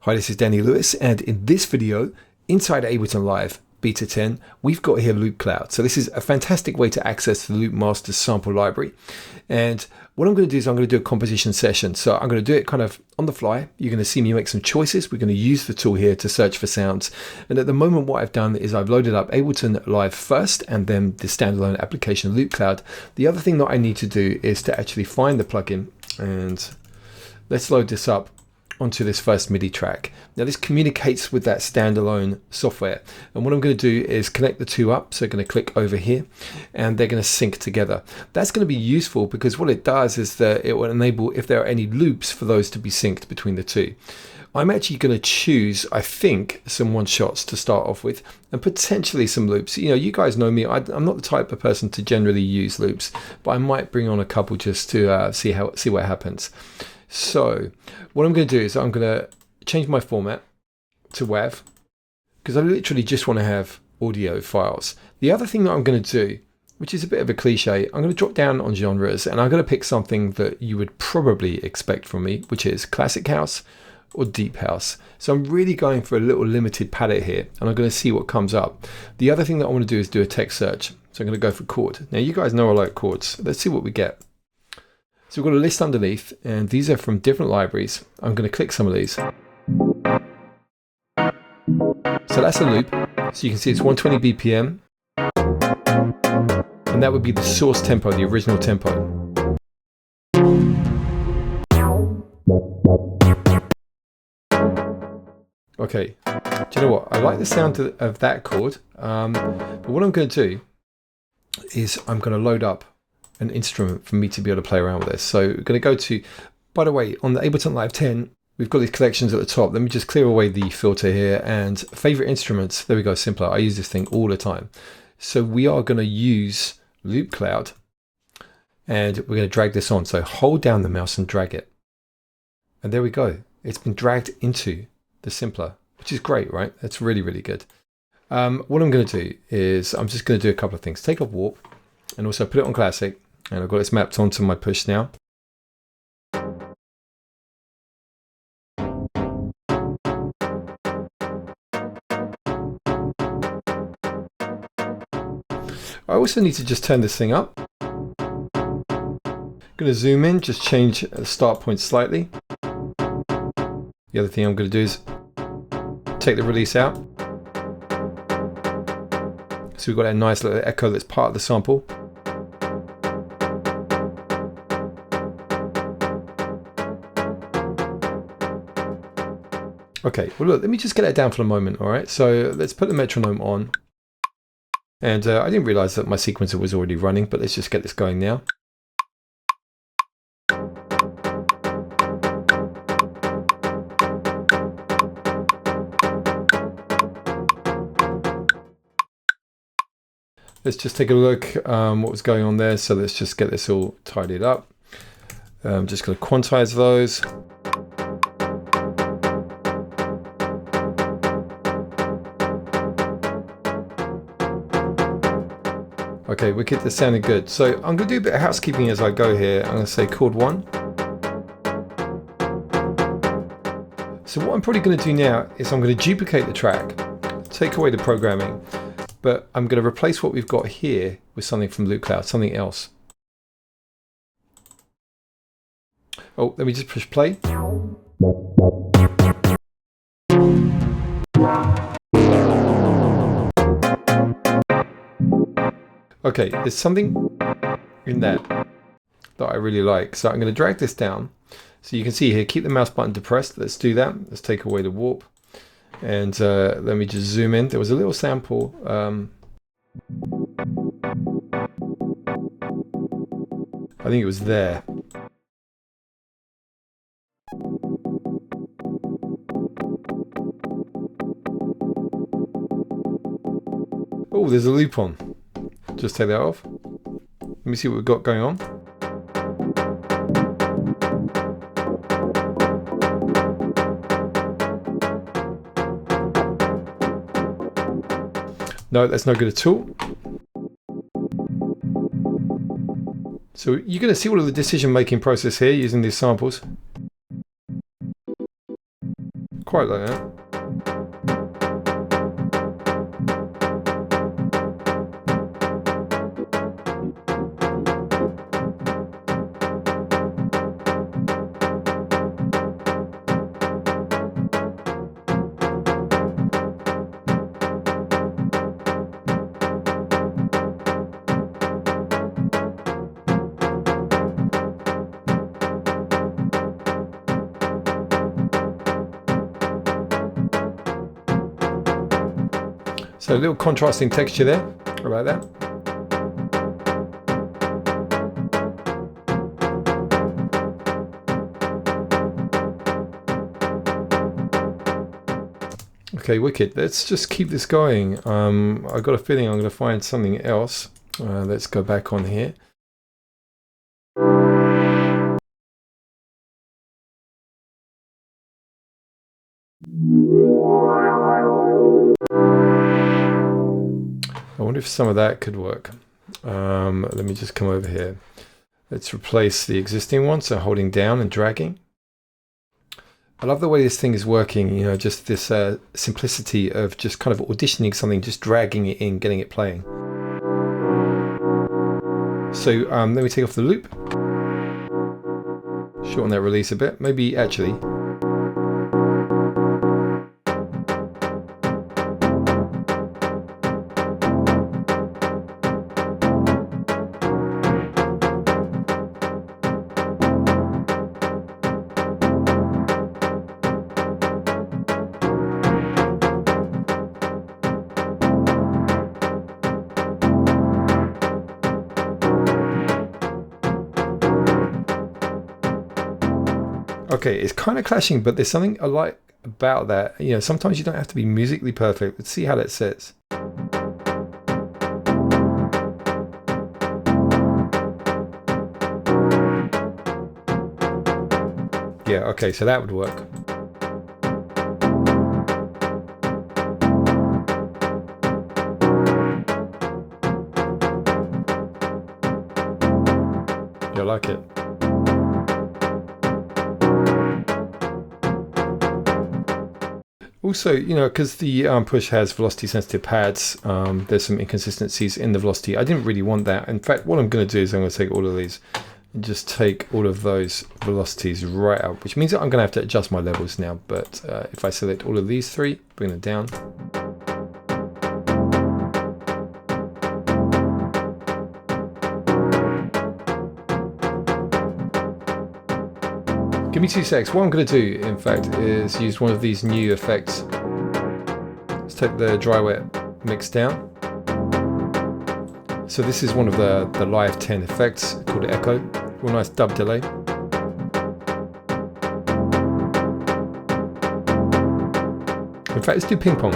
Hi, this is Danny Lewis, and in this video, inside Ableton Live Beta 10, we've got here Loopcloud. So this is a fantastic way to access the Loop Master sample library. And what I'm going to do is I'm going to do a composition session. So I'm going to do it kind of on the fly. You're going to see me make some choices. We're going to use the tool here to search for sounds. And at the moment, what I've done is I've loaded up Ableton Live first, and then the standalone application Loopcloud. The other thing that I need to do is to actually find the plugin, and let's load this up onto this first MIDI track. Now this communicates with that standalone software, and what I'm going to do is connect the two up. So I'm going to click over here and they're going to sync together. That's going to be useful because what it does is that it will enable, if there are any loops, for those to be synced between the two. I'm actually going to choose, I think, some one shots to start off with, and potentially some loops. You know, you guys know me, I'm not the type of person to generally use loops, but I might bring on a couple just to see what happens. So what I'm going to do is I'm going to change my format to WAV, because I literally just want to have audio files. The other thing that I'm going to do, which is a bit of a cliche, I'm going to drop down on genres, and I'm going to pick something that you would probably expect from me, which is classic house or deep house. So I'm really going for a little limited palette here, and I'm going to see what comes up. The other thing that I want to do is do a text search. So I'm going to go for chord. Now you guys know I like chords. Let's see what we get. So we've got a list underneath, and these are from different libraries. I'm going to click some of these. So that's a loop. So you can see it's 120 BPM. And that would be the source tempo, the original tempo. Okay, do you know what? I like the sound of that chord. But what I'm going to do is I'm going to load up an instrument for me to be able to play around with this. So we're going to go to, by the way, on the Ableton Live 10, we've got these collections at the top. Let me just clear away the filter here, and favorite instruments. There we go, simpler. I use this thing all the time. So we are going to use Loopcloud, and we're going to drag this on. So hold down the mouse and drag it. And there we go. It's been dragged into the simpler, which is great, right? That's really, really good. What I'm going to do is I'm just going to do a couple of things. Take off warp, and also put it on classic. And I've got this mapped onto my push now. I also need to just turn this thing up. I'm going to zoom in, just change the start point slightly. The other thing I'm going to do is take the release out. So we've got a nice little echo that's part of the sample. Okay, well look, let me just get that down for a moment, all right? So let's put the metronome on. And I didn't realize that my sequencer was already running, but let's just get this going now. Let's just take a look what was going on there. So let's just get this all tidied up. I'm just going to quantize those. Okay, wicked, that's sounding good. So I'm going to do a bit of housekeeping as I go here. I'm going to say chord 1. So what I'm probably going to do now is I'm going to duplicate the track, take away the programming, but I'm going to replace what we've got here with something from Loopcloud, something else. Oh, let me just push play. Okay, there's something in that I really like. So I'm going to drag this down. So you can see here, keep the mouse button depressed. Let's do that. Let's take away the warp. And let me just zoom in. There was a little sample. I think it was there. Oh, there's a loop on. Just take that off. Let me see what we've got going on. No, that's no good at all. So you're going to see all of the decision-making process here using these samples. quite like that. So a little contrasting texture there, I like that. Okay, wicked. Let's just keep this going. I've got a feeling I'm going to find something else. Let's go back on here. I wonder if some of that could work. Let me just come over here. Let's replace the existing one, so holding down and dragging. I love the way this thing is working, you know, just this simplicity of just kind of auditioning something, just dragging it in, getting it playing. So let me take off the loop. Shorten that release a bit, maybe actually. Okay, it's kind of clashing, but there's something I like about that. You know, sometimes you don't have to be musically perfect. Let's see how that sits. Yeah, okay, so that would work. Yeah, I like it. Also, you know, because the push has velocity sensitive pads, there's some inconsistencies in the velocity. I didn't really want that. In fact, what I'm going to do is I'm going to take all of these and just take all of those velocities right out, which means that I'm going to have to adjust my levels now. But if I select all of these three, bring them down. Give me 2 secs. What I'm going to do, in fact, is use one of these new effects. Let's take the dry wet mix down. So this is one of the Live 10 effects called Echo. Real nice dub delay. In fact, let's do ping pong.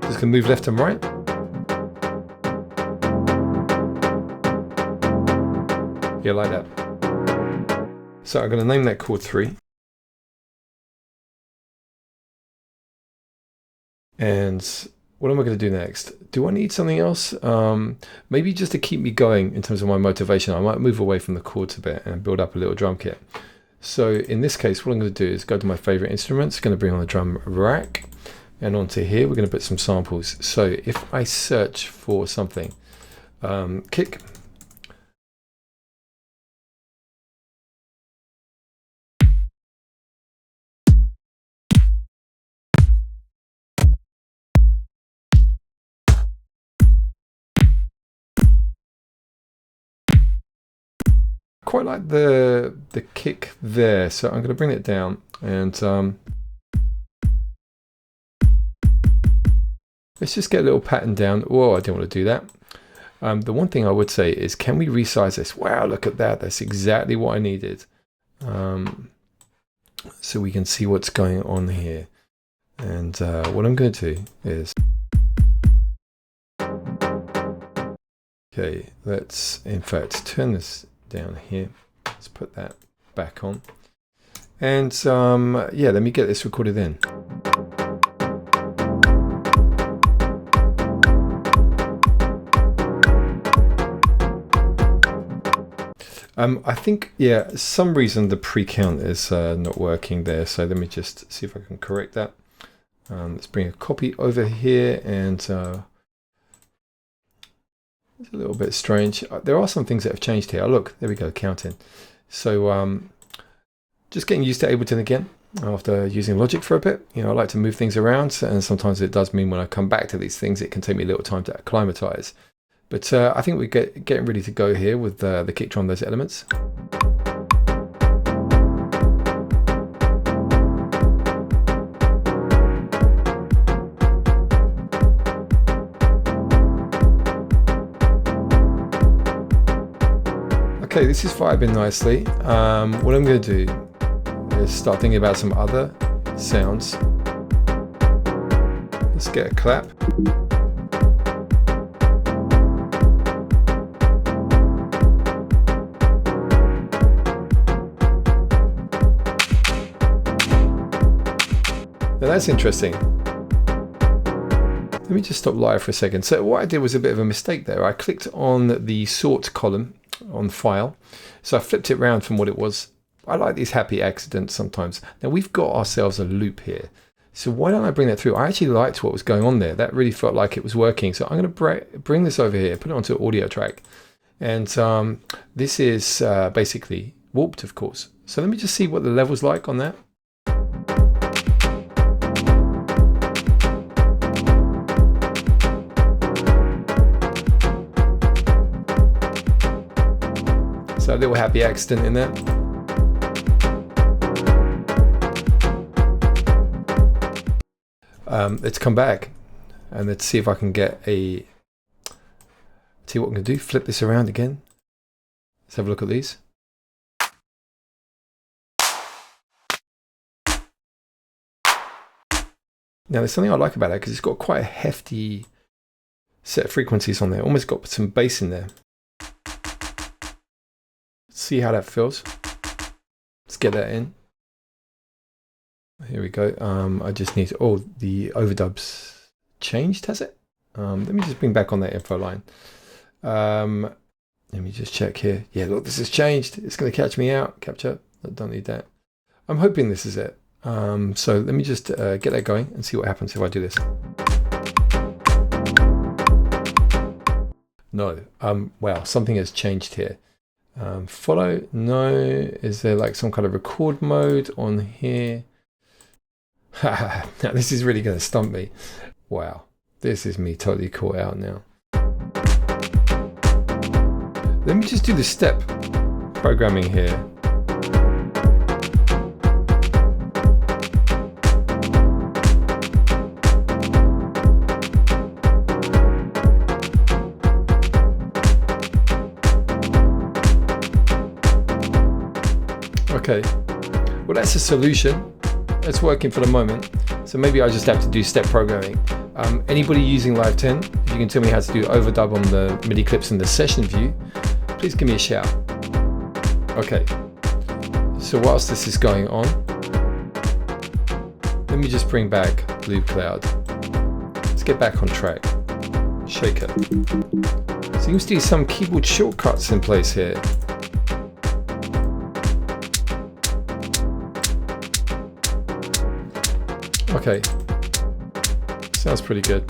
Just gonna move left and right. Yeah, like that. So I'm going to name that chord 3. And what am I going to do next? Do I need something else? Maybe just to keep me going in terms of my motivation, I might move away from the chords a bit and build up a little drum kit. So in this case, what I'm going to do is go to my favorite instruments, going to bring on the drum rack, and onto here we're going to put some samples. So if I search for something, kick, quite like the kick there, so I'm going to bring it down and let's just get a little pattern down. Oh, I didn't want to do that. The one thing I would say is, can we resize this? Wow, look at that. That's exactly what I needed. So we can see what's going on here. And what I'm going to do is, okay, let's in fact turn this down here. Let's put that back on. And yeah, let me get this recorded in. I think, yeah, some reason the pre-count is not working there, so let me just see if I can correct that. Let's bring a copy over here, and it's a little bit strange. There are some things that have changed here. Oh, look, there we go, counting. So just getting used to Ableton again after using Logic for a bit. You know, I like to move things around, and sometimes it does mean when I come back to these things, it can take me a little time to acclimatize. But I think we're getting ready to go here with the kick drum, those elements. Okay, this is vibing nicely. What I'm going to do is start thinking about some other sounds. Let's get a clap. Now that's interesting. Let me just stop live for a second. So what I did was a bit of a mistake there. I clicked on the sort column on file, so I flipped it around from what it was. I like these happy accidents sometimes. Now we've got ourselves a loop here, so why don't I bring that through? I actually liked what was going on there. That really felt like it was working. So I'm going to bring this over here, put it onto audio track, and this is basically warped, of course. So let me just see what the level's like on that. So a little happy accident in there. Let's come back and let's see if I can get see what I'm going to do. Flip this around again. Let's have a look at these. Now there's something I like about that because it's got quite a hefty set of frequencies on there. Almost got some bass in there. See how that feels. Let's get that in. Here we go. I just need to, the overdub's changed, has it? Let me just bring back on that info line. Let me just check here. Yeah, look, this has changed. It's going to catch me out. Capture. I don't need that. I'm hoping this is it. So let me just get that going and see what happens if I do this. No. Wow, something has changed here. Follow, no. Is there like some kind of record mode on here? Now this is really going to stump me. Wow, this is me totally caught out now. Let me just do the step programming here. Okay, well that's a solution. It's working for the moment. So maybe I just have to do step programming. Anybody using Live 10, if you can tell me how to do overdub on the MIDI clips in the session view, please give me a shout. Okay, so whilst this is going on, let me just bring back Loopcloud. Let's get back on track. Shake it. Seems to be some keyboard shortcuts in place here. Okay, sounds pretty good.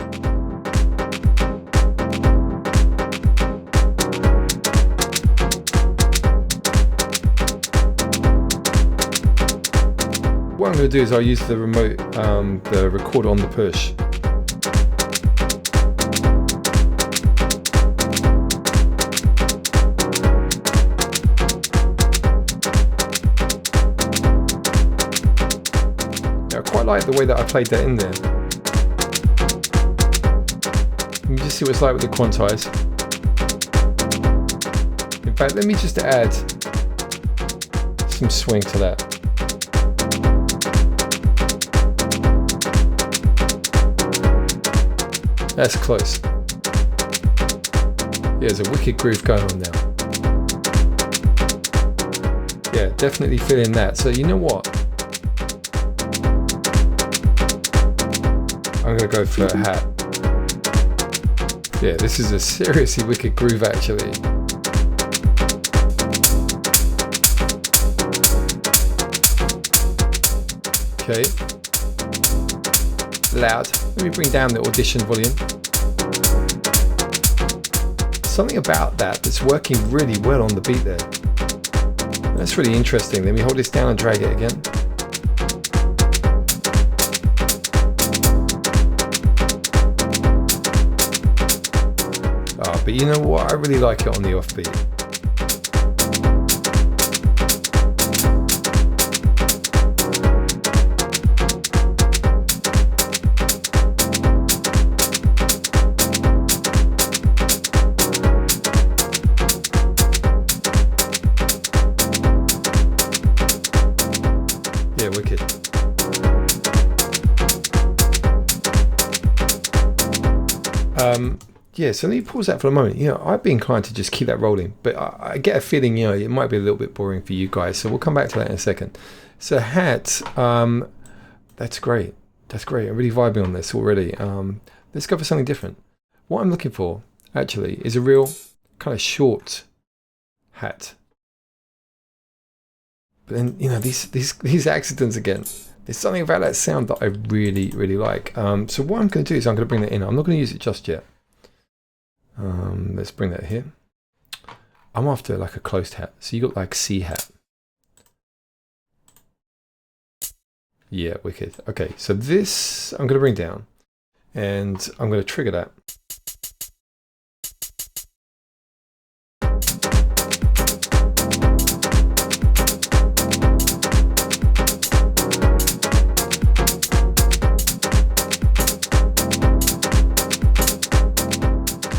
What I'm going to do is I'll use the remote, the recorder on the push. I like the way that I played that in there. Let me just see what it's like with the quantize. In fact, let me just add some swing to that. That's close. There's a wicked groove going on now. Yeah, definitely feeling that. So you know what? I'm going to go for a hat. Yeah, this is a seriously wicked groove actually. Okay. that's loud. Let me bring down the audition volume. Something about that's working really well on the beat there. That's really interesting. Let me hold this down and drag it again. But you know what? I really like it on the offbeat. Yeah, wicked. Yeah, so let me pause that for a moment. You know, I'd be inclined to just keep that rolling, but I get a feeling, you know, it might be a little bit boring for you guys. So we'll come back to that in a second. So hat, that's great. That's great. I'm really vibing on this already. Let's go for something different. What I'm looking for, actually, is a real kind of short hat. But then, you know, these accidents again. There's something about that sound that I really, really like. So what I'm going to do is I'm going to bring that in. I'm not going to use it just yet. Let's bring that here. I'm after like a closed hat. So you got like C hat. Yeah, wicked. Okay, so this I'm going to bring down and I'm going to trigger that.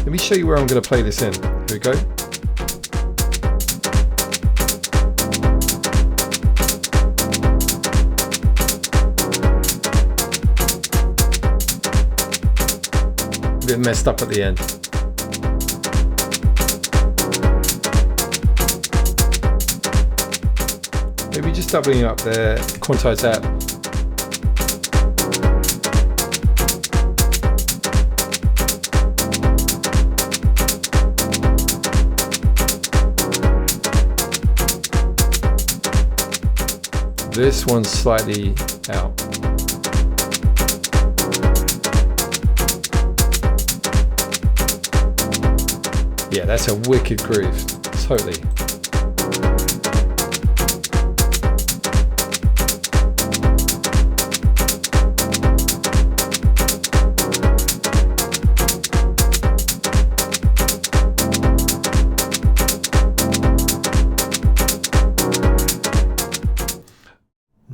Let me show you where I'm going to play this in. Here we go. A bit messed up at the end. Maybe just doubling up there, quantize that. This one's slightly out. Yeah, that's a wicked groove, totally.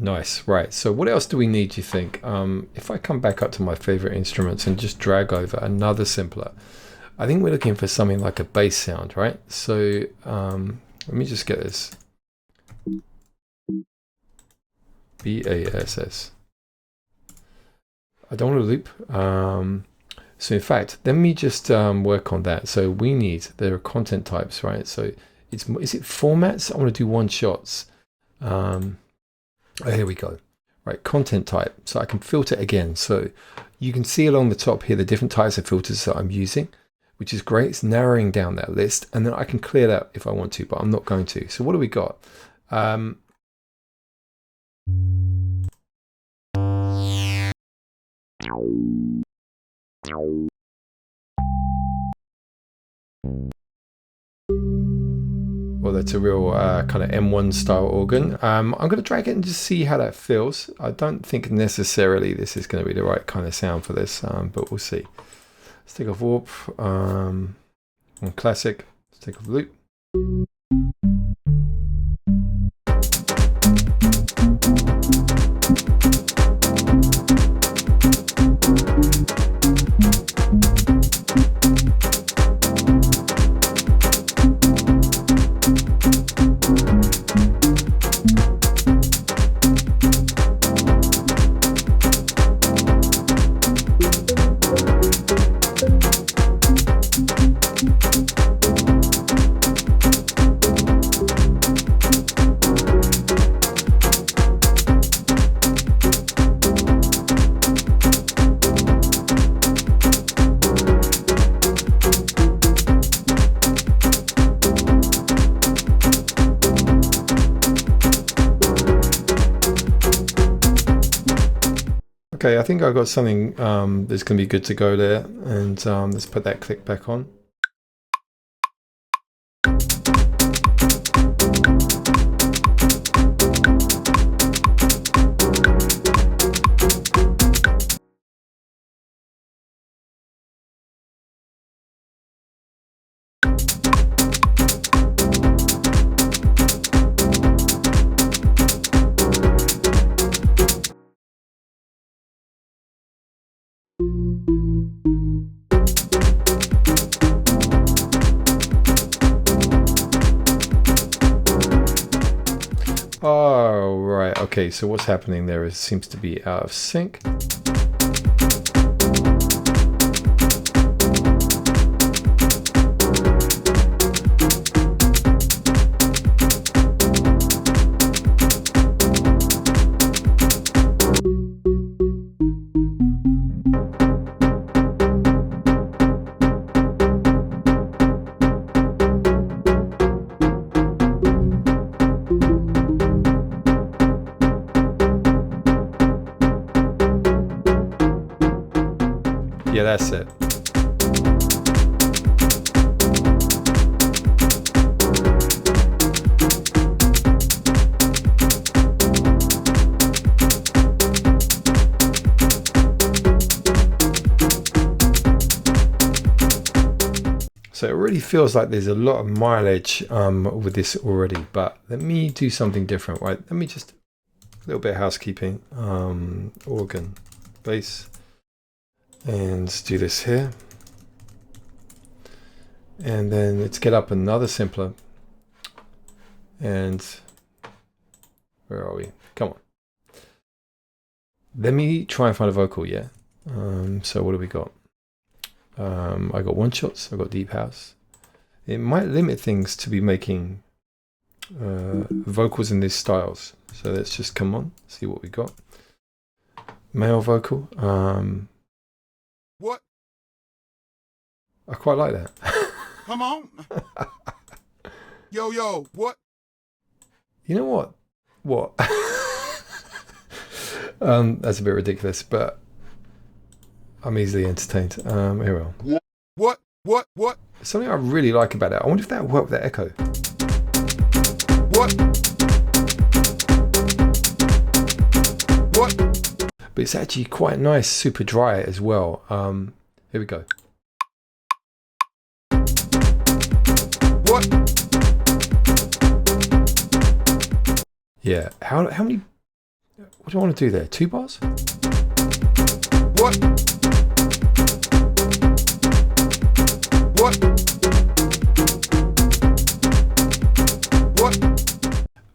Nice, right. So what else do we need, do you think? If I come back up to my favorite instruments and just drag over another simpler, I think we're looking for something like a bass sound, right? So let me just get this. BASS. I don't want to loop. So in fact, let me just work on that. So we need, there are content types, right? So is it formats? I want to do one shots. Oh, here we go. Right, content type. So I can filter again. So you can see along the top here the different types of filters that I'm using, which is great. It's narrowing down that list, and then I can clear that if I want to, but I'm not going to. So what do we got? Well, that's a real kind of M1 style organ. I'm going to drag it and just see how that feels. I don't think necessarily this is going to be the right kind of sound for this, but we'll see. Let's take off warp, on classic, let's take off loop. Okay, I think I've got something that's going to be good to go there. And let's put that click back on. Oh, right. Okay, so what's happening there is seems to be out of sync. Yeah, that's it. So it really feels like there's a lot of mileage with this already, but let me do something different, right? Let me just, a little bit of housekeeping, organ, bass. And let's do this here. And then let's get up another simpler. And where are we? Come on. Let me try and find a vocal, yeah? So what do we got? I got one shots, I got deep house. It might limit things to be making vocals in these styles. So let's just come on, see what we got. Male vocal. What? I quite like that. Come on. Yo, what? You know what? What? That's a bit ridiculous, but I'm easily entertained. Here we are. What? Something I really like about it. I wonder if that worked with the echo. What? But it's actually quite nice, super dry as well. Here we go. What? Yeah. How many? What do I want to do there? 2 bars? What?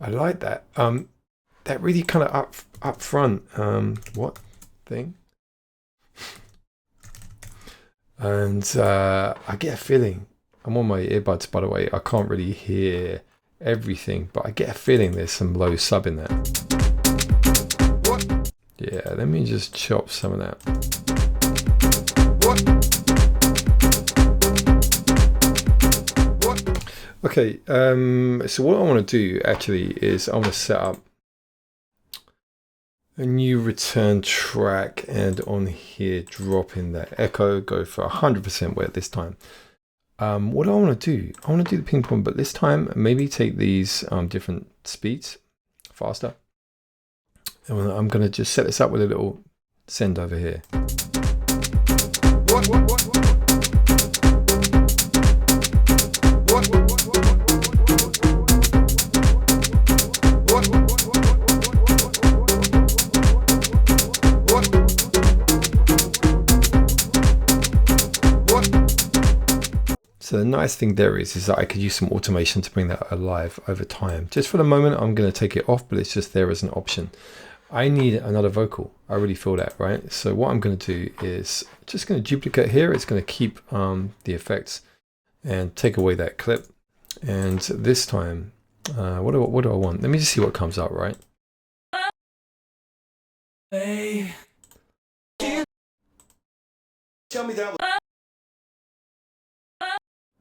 I like that. That really kind of up front. What thing? And I get a feeling. I'm on my earbuds, by the way. I can't really hear everything, but I get a feeling there's some low sub in there. What? Yeah, let me just chop some of that. What? Okay, so what I want to do actually is I want to set up a new return track, and on here drop in that echo, go for 100% wet this time. What do I want to do? I want to do the ping pong, but this time maybe take these different speeds faster. And I'm going to just set this up with a little send over here. So the nice thing there is that I could use some automation to bring that alive over time. Just for the moment, I'm going to take it off, but it's just there as an option. I need another vocal. I really feel that, right? So what I'm going to do is just going to duplicate here. It's going to keep the effects and take away that clip. And this time, what do I want? Let me just see what comes out, right? Hey, tell me that.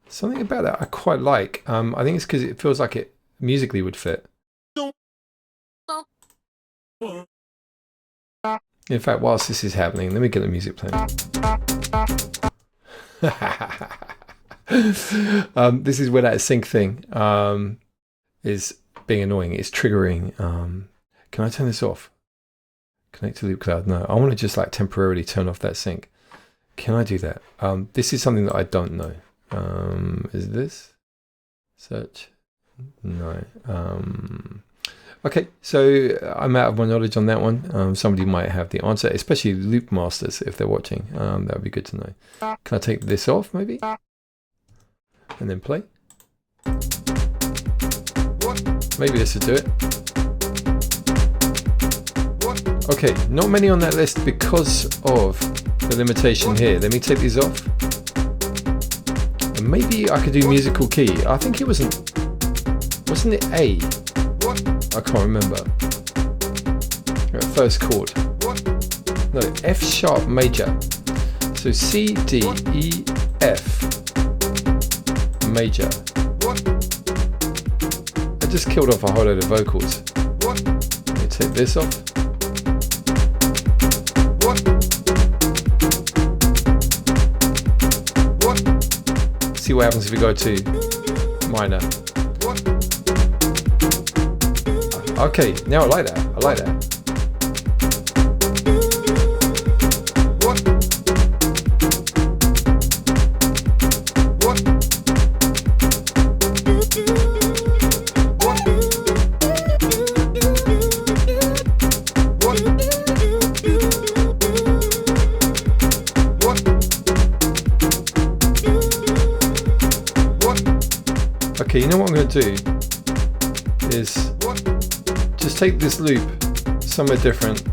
Something about that I quite like. I think it's because it feels like it musically would fit. In fact, whilst this is happening, let me get the music playing. This is where that sync thing is being annoying. It's triggering. Can I turn this off? Connect to Loopcloud. No, I want to just like temporarily turn off that sync. Can I do that? This is something that I don't know. Is this search? No. Okay, so I'm out of my knowledge on that one. Somebody might have the answer, especially loop masters if they're watching. That would be good to know. Can I take this off maybe? And then play? Maybe this will do it. Okay, not many on that list because of the limitation here. Let me take these off. And maybe I could do musical key. I think it wasn't it A? I can't remember. First chord. No, F sharp major. So C, D, E, F major. I just killed off a whole load of vocals. Let me take this off. See what happens if we go to minor. Okay, now I like that. I like that. Okay, you know what I'm going to do is just take this loop somewhere different.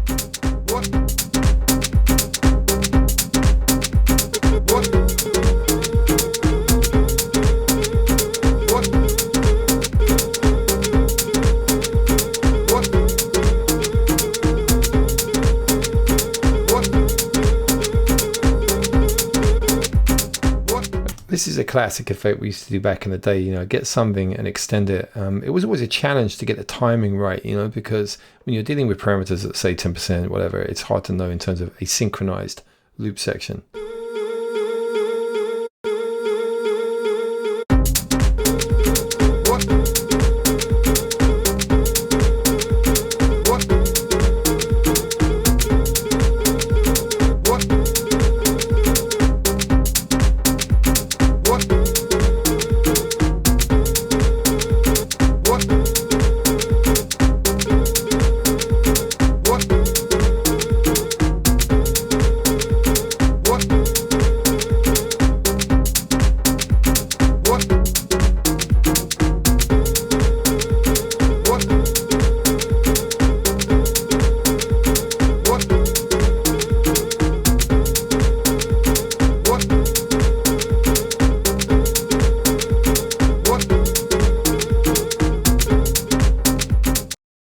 This is a classic effect we used to do back in the day, you know, get something and extend it. It was always a challenge to get the timing right, you know, because when you're dealing with parameters at say 10%, whatever, it's hard to know in terms of a synchronized loop section.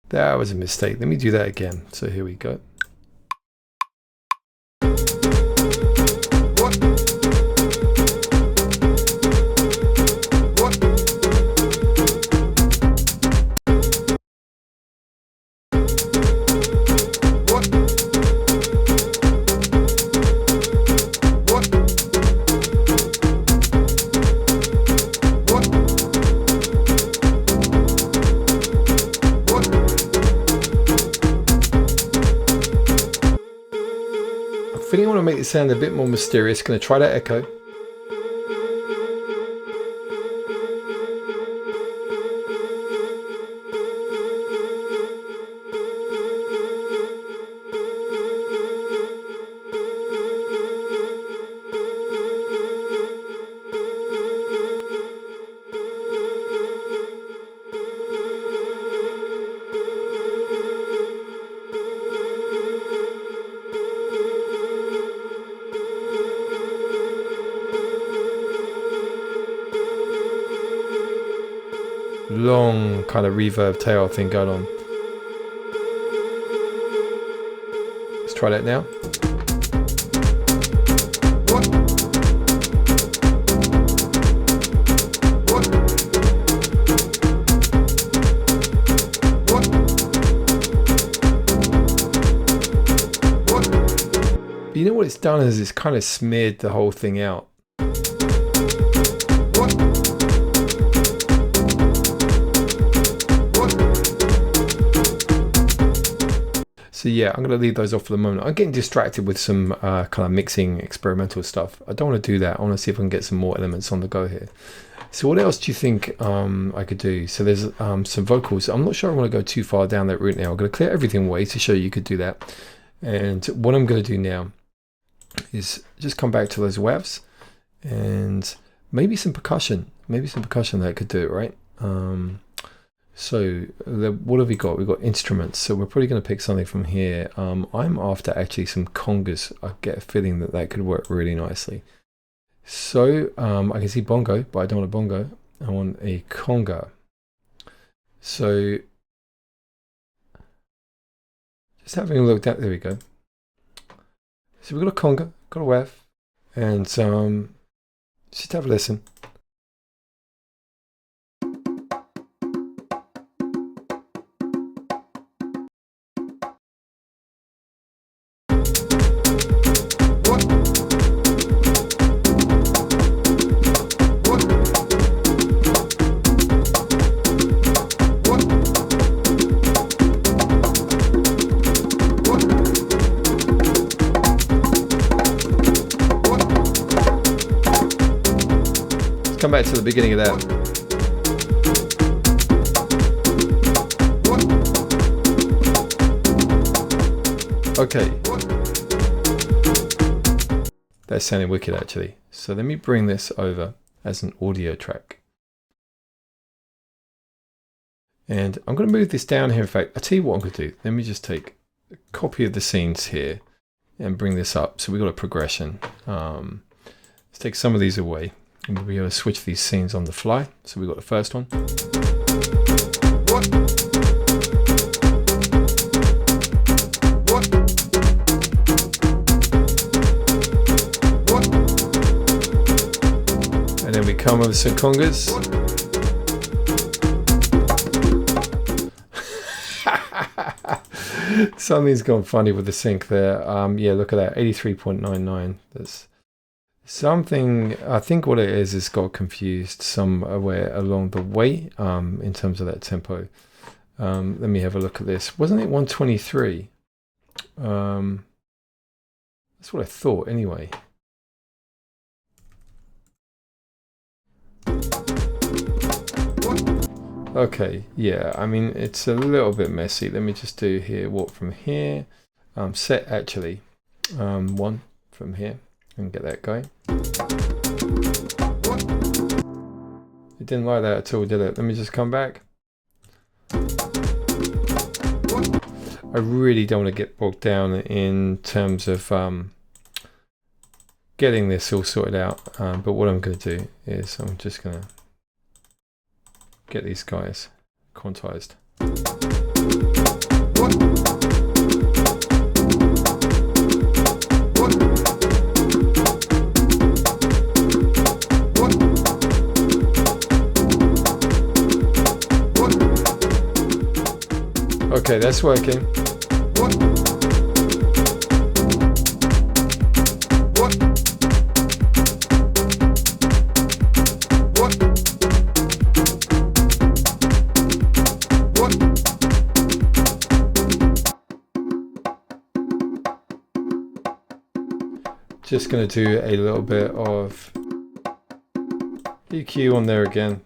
That was a mistake. Let me do that again. So here we go. I think I want to make it sound a bit more mysterious. Going to try that echo. Long kind of reverb tail thing going on. Let's try that now. it's done is it's kind of smeared the whole thing out. What? What? So yeah, I'm going to leave those off for the moment. I'm getting distracted with some kind of mixing experimental stuff. I don't want to do that. I want to see if I can get some more elements on the go here. So what else do you think I could do? So there's some vocals. I'm not sure I want to go too far down that route now. I'm going to clear everything away to show you could do that. And what I'm going to do now is just come back to those wavs and maybe some percussion. Maybe some percussion that could do it, right? So what have we got? We've got instruments. So we're probably going to pick something from here. I'm after actually some congas. I get a feeling that that could work really nicely. So I can see bongo, but I don't want a bongo. I want a conga. So just having a look at, there we go. So we've got a conga, got a wav, and just have a listen. Come back to the beginning of that. Okay. That's sounding wicked actually. So let me bring this over as an audio track. And I'm going to move this down here. In fact, I'll tell you what I'm going to do. Let me just take a copy of the scenes here and bring this up. So we've got a progression. Let's take some of these away. And we'll be able to switch these scenes on the fly. So we've got the first one. What? What? What? And then we come with some congas. Something's gone funny with the sync there. Yeah, look at that, 83.99. That's something, I think what it is, it's got confused somewhere along the way in terms of that tempo. Let me have a look at this. Wasn't it 123? That's what I thought anyway. Okay, yeah, I mean, it's a little bit messy. Let me just do here, walk from here. Set actually, one from here. And get that going. It didn't like that at all, did it? Let me just come back. I really don't want to get bogged down in terms of getting this all sorted out. But what I'm going to do is I'm just going to get these guys quantized. Okay, that's working. What? What? What? What? Just going to do a little bit of EQ on there again.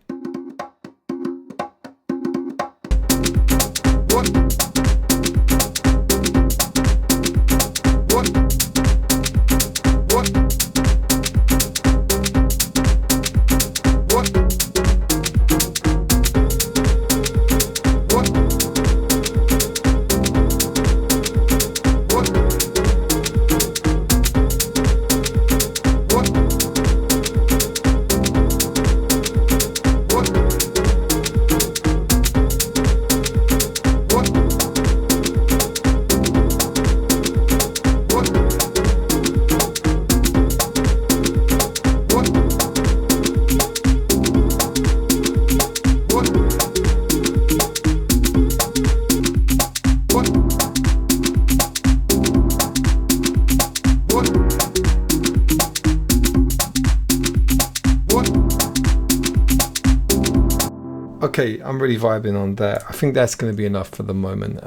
Okay, I'm really vibing on that. I think that's going to be enough for the moment.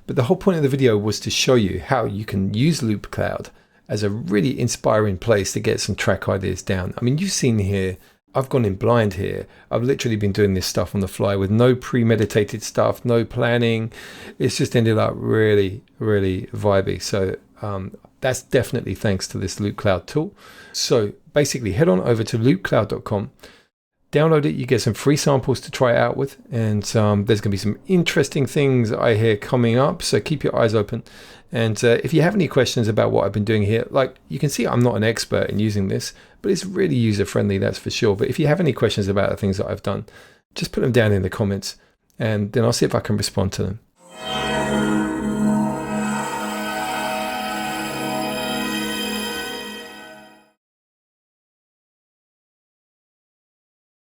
But the whole point of the video was to show you how you can use Loopcloud as a really inspiring place to get some track ideas down. I mean, you've seen here, I've gone in blind here. I've literally been doing this stuff on the fly with no premeditated stuff, no planning. It's just ended up really, really vibey. So that's definitely thanks to this Loopcloud tool. So basically head on over to loopcloud.com. Download it, you get some free samples to try it out with, and there's going to be some interesting things I hear coming up, so keep your eyes open. And if you have any questions about what I've been doing here, like you can see I'm not an expert in using this, but it's really user-friendly, that's for sure. But if you have any questions about the things that I've done, just put them down in the comments, and then I'll see if I can respond to them.